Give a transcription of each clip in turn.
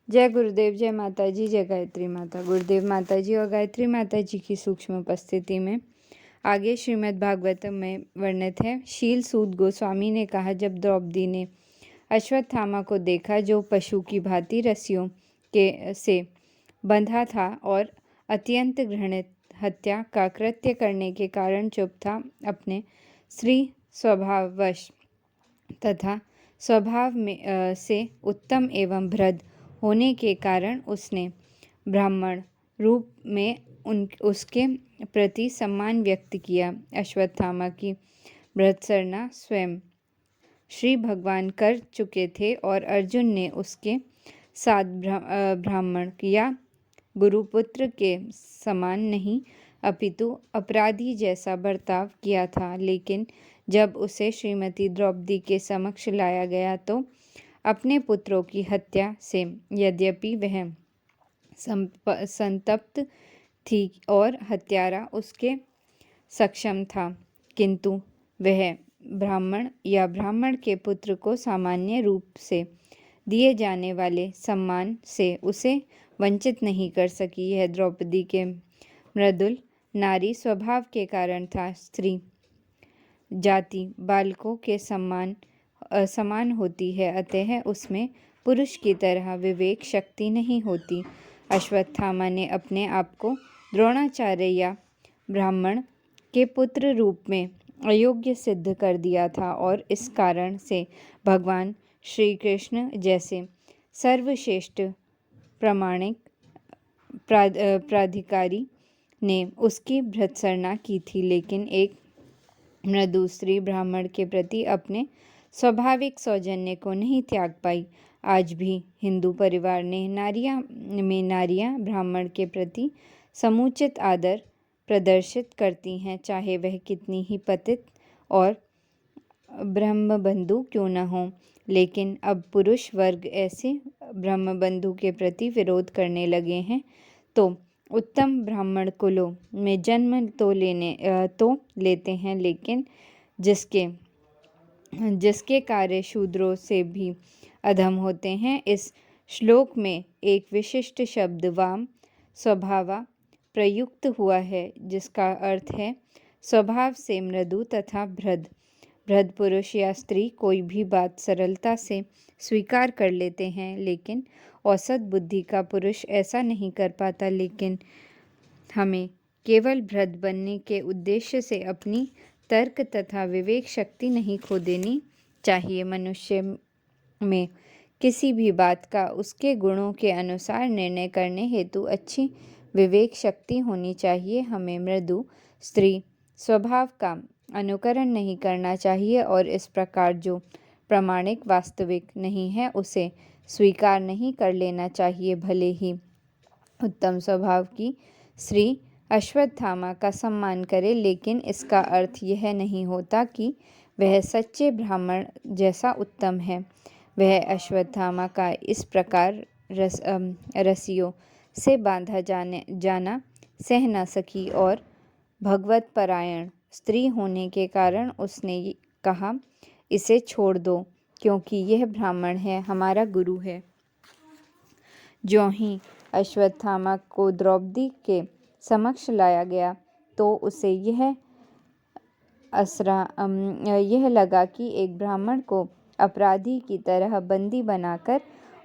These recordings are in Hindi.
जय गुरुदेव, जय माता जी, जय गायत्री माता। गुरुदेव माता जी और गायत्री माता जी की सूक्ष्म उपस्थिति में आगे श्रीमद् भागवतम में वर्णित है। शील सूत गोस्वामी ने कहा, जब द्रौपदी ने अश्वत्थामा को देखा जो पशु की भांति रस्सियों के से बंधा था और अत्यंत घृणित हत्या का कृत्य करने के कारण चुप था, अपने स्त्री स्वभाववश तथा स्वभाव में से उत्तम एवं भ्रद होने के कारण उसने ब्राह्मण रूप में उसके प्रति सम्मान व्यक्त किया। अश्वत्थामा की भर्त्सना स्वयं श्री भगवान कर चुके थे और अर्जुन ने उसके साथ ब्राह्मण या गुरुपुत्र के समान नहीं अपितु अपराधी जैसा बर्ताव किया था। लेकिन जब उसे श्रीमती द्रौपदी के समक्ष लाया गया तो अपने पुत्रों की हत्या से यद्यपि वह संतप्त थी और हत्यारा उसके सक्षम था, किंतु वह ब्राह्मण या ब्राह्मण के पुत्र को सामान्य रूप से दिए जाने वाले सम्मान से उसे वंचित नहीं कर सकी। यह द्रौपदी के मृदुल नारी स्वभाव के कारण था। स्त्री जाति बालकों के समान होती है, अतः उसमें पुरुष की तरह विवेक शक्ति नहीं होती। अश्वत्थामा ने अपने आप को द्रोणाचार्य या ब्राह्मण के पुत्र रूप में अयोग्य सिद्ध कर दिया था और इस कारण से भगवान श्री कृष्ण जैसे सर्वश्रेष्ठ प्रामाणिक प्राधिकारी ने उसकी भर्त्सना की थी, लेकिन एक मृदु स्त्री ब्राह्मण के प्रति अपने स्वाभाविक सौजन्य को नहीं त्याग पाई। आज भी हिंदू परिवार ने नारियां ब्राह्मण के प्रति समुचित आदर प्रदर्शित करती हैं, चाहे वह कितनी ही पतित और ब्रह्मबंधु क्यों न हो। लेकिन अब पुरुष वर्ग ऐसे ब्रह्मबंधु के प्रति विरोध करने लगे हैं, तो उत्तम ब्राह्मण कुलों में जन्म तो लेते हैं, लेकिन जिसके कार्य शूद्रों से भी अधम होते हैं। इस श्लोक में एक विशिष्ट शब्द वाम स्वभावा प्रयुक्त हुआ है, जिसका अर्थ है स्वभाव से मृदु तथा भ्रद पुरुष या स्त्री कोई भी बात सरलता से स्वीकार कर लेते हैं, लेकिन औसत बुद्धि का पुरुष ऐसा नहीं कर पाता। लेकिन हमें केवल भ्रद बनने के उद्देश्य से अपनी तर्क तथा विवेक शक्ति नहीं खो देनी चाहिए। मनुष्य में किसी भी बात का उसके गुणों के अनुसार निर्णय करने हेतु अच्छी विवेक शक्ति होनी चाहिए। हमें मृदु स्त्री स्वभाव का अनुकरण नहीं करना चाहिए और इस प्रकार जो प्रामाणिक वास्तविक नहीं है उसे स्वीकार नहीं कर लेना चाहिए। भले ही उत्तम स्वभाव की स्त्री अश्वत्थामा का सम्मान करे, लेकिन इसका अर्थ यह नहीं होता कि वह सच्चे ब्राह्मण जैसा उत्तम है। वह अश्वत्थामा का इस प्रकार रस्सियों से बांधा जाना सह न सकी और भगवत परायण स्त्री होने के कारण उसने कहा, इसे छोड़ दो क्योंकि यह ब्राह्मण है, हमारा गुरु है। ज्यों ही अश्वत्थामा को द्रौपदी के समक्ष लाया गया तो उसे यह लगा कि एक ब्राह्मण को अपराधी की तरह बंदी बनाकर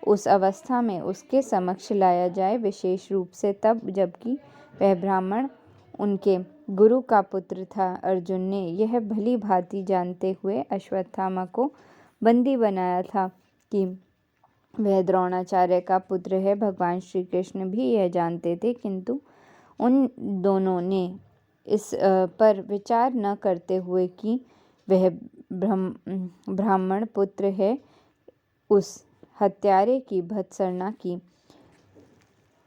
उस अवस्था में उसके समक्ष लाया जाए, विशेष रूप से तब जबकि वह ब्राह्मण उनके गुरु का पुत्र था। अर्जुन ने यह भली भांति जानते हुए अश्वत्थामा को बंदी बनाया था कि वह द्रोणाचार्य का पुत्र है। भगवान श्री कृष्ण भी यह जानते थे, किंतु उन दोनों ने इस पर विचार न करते हुए कि वह ब्राह्मण पुत्र है, उस हत्यारे की भर्त्सना की।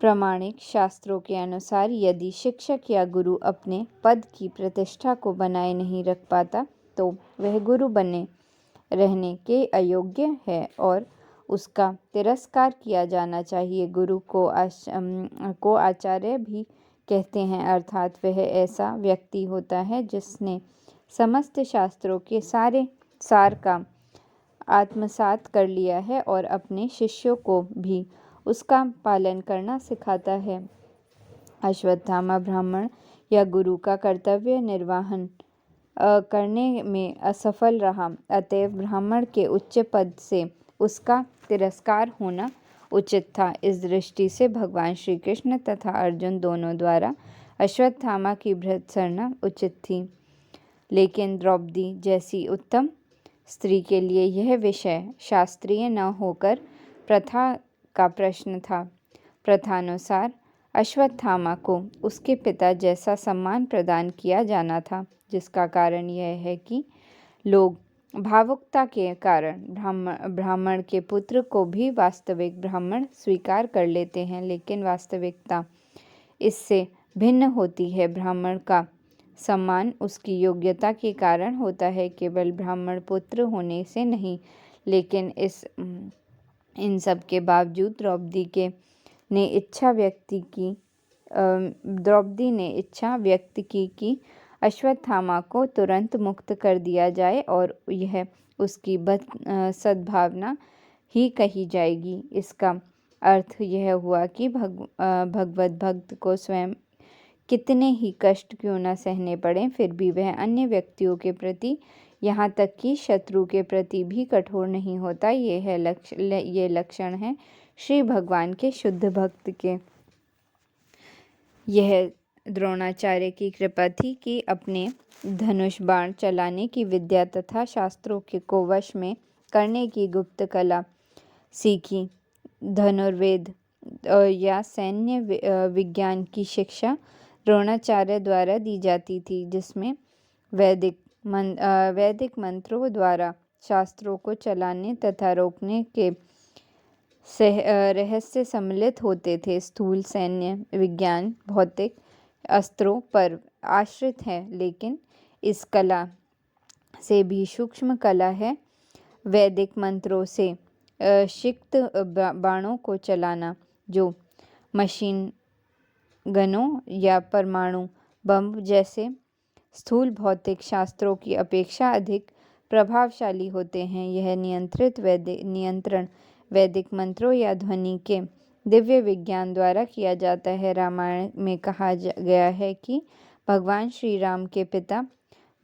प्रामाणिक शास्त्रों के अनुसार यदि शिक्षक या गुरु अपने पद की प्रतिष्ठा को बनाए नहीं रख पाता तो वह गुरु बने रहने के अयोग्य है और उसका तिरस्कार किया जाना चाहिए। गुरु को आचार्य भी कहते हैं, अर्थात वह ऐसा व्यक्ति होता है जिसने समस्त शास्त्रों के सार का आत्मसात कर लिया है और अपने शिष्यों को भी उसका पालन करना सिखाता है। अश्वत्थामा ब्राह्मण या गुरु का कर्तव्य निर्वहन करने में असफल रहा, अतएव ब्राह्मण के उच्च पद से उसका तिरस्कार होना उचित था। इस दृष्टि से भगवान श्री कृष्ण तथा अर्जुन दोनों द्वारा अश्वत्थामा की भर्त्सना उचित थी। लेकिन द्रौपदी जैसी उत्तम स्त्री के लिए यह विषय शास्त्रीय न होकर प्रथा का प्रश्न था। प्रथानुसार अश्वत्थामा को उसके पिता जैसा सम्मान प्रदान किया जाना था, जिसका कारण यह है कि लोग भावुकता के कारण ब्राह्मण के पुत्र को भी वास्तविक ब्राह्मण स्वीकार कर लेते हैं, लेकिन वास्तविकता इससे भिन्न होती है। ब्राह्मण का सम्मान उसकी योग्यता के कारण होता है, केवल ब्राह्मण पुत्र होने से नहीं। लेकिन इन सब के बावजूद द्रौपदी ने इच्छा व्यक्त की कि अश्वत्थामा को तुरंत मुक्त कर दिया जाए और यह उसकी सद्भावना ही कही जाएगी। इसका अर्थ यह हुआ कि भगवत भक्त को स्वयं कितने ही कष्ट क्यों न सहने पड़े, फिर भी वह अन्य व्यक्तियों के प्रति, यहाँ तक कि शत्रु के प्रति भी कठोर नहीं होता। ये लक्षण है श्री भगवान के शुद्ध भक्त के। यह द्रोणाचार्य की कृपा थी कि अपने धनुष बाण चलाने की विद्या तथा शास्त्रों को वश में करने की गुप्त कला सीखी। धनुर्वेद या सैन्य विज्ञान की शिक्षा द्रोणाचार्य द्वारा दी जाती थी, जिसमें वैदिक मंत्रों द्वारा शास्त्रों को चलाने तथा रोकने के रहस्य सम्मिलित होते थे। स्थूल सैन्य विज्ञान भौतिक अस्त्रों पर आश्रित है, लेकिन इस कला से भी सूक्ष्म कला है। वैदिक मंत्रों से शिक्त बाणों को चलाना, जो मशीन गनों या परमाणु बम जैसे स्थूल भौतिक शास्त्रों की अपेक्षा अधिक प्रभावशाली होते हैं। यह नियंत्रण वैदिक मंत्रों या ध्वनि के दिव्य विज्ञान द्वारा किया जाता है। रामायण में कहा गया है कि भगवान श्री राम के पिता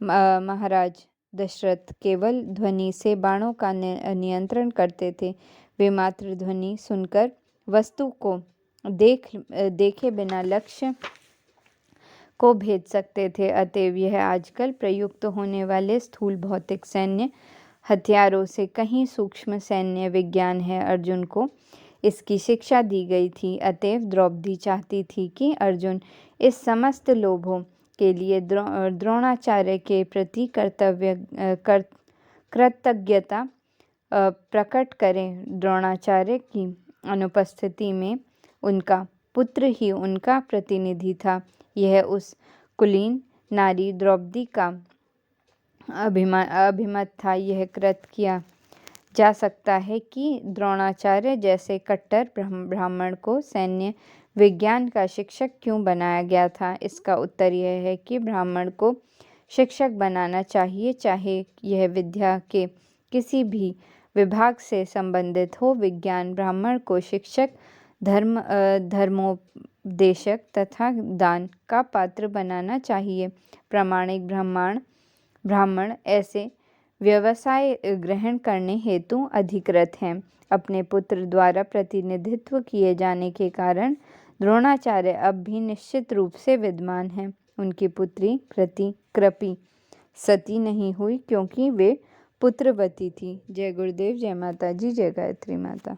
महाराज दशरथ केवल ध्वनि से बाणों का नियंत्रण करते थे। वे मात्र ध्वनि सुनकर वस्तु को देखे बिना लक्ष्य को भेद सकते थे। अतएव यह आजकल प्रयुक्त होने वाले स्थूल भौतिक सैन्य हथियारों से कहीं सूक्ष्म सैन्य विज्ञान है। अर्जुन को इसकी शिक्षा दी गई थी। अतएव द्रौपदी चाहती थी कि अर्जुन इस समस्त लोभों के लिए द्रोणाचार्य के प्रति कृतज्ञता प्रकट करें। द्रोणाचार्य की अनुपस्थिति में उनका पुत्र ही उनका प्रतिनिधि था। यह उस कुलीन नारी द्रौपदी का अभिमत था। यह कृत किया जा सकता है कि द्रोणाचार्य जैसे कट्टर ब्राह्मण को सैन्य विज्ञान का शिक्षक क्यों बनाया गया था। इसका उत्तर यह है कि ब्राह्मण को शिक्षक बनाना चाहिए, चाहे यह विद्या के किसी भी विभाग से संबंधित हो। विज्ञान ब्राह्मण को शिक्षक, धर्मोपदेशक तथा दान का पात्र बनाना चाहिए। प्रामाणिक ब्राह्मण ऐसे व्यवसाय ग्रहण करने हेतु अधिकृत हैं। अपने पुत्र द्वारा प्रतिनिधित्व किए जाने के कारण द्रोणाचार्य अब भी निश्चित रूप से विद्वान हैं। उनकी पुत्री कृपि सती नहीं हुई, क्योंकि वे पुत्रवती थी। जय गुरुदेव, जय माता जी, जय गायत्री माता।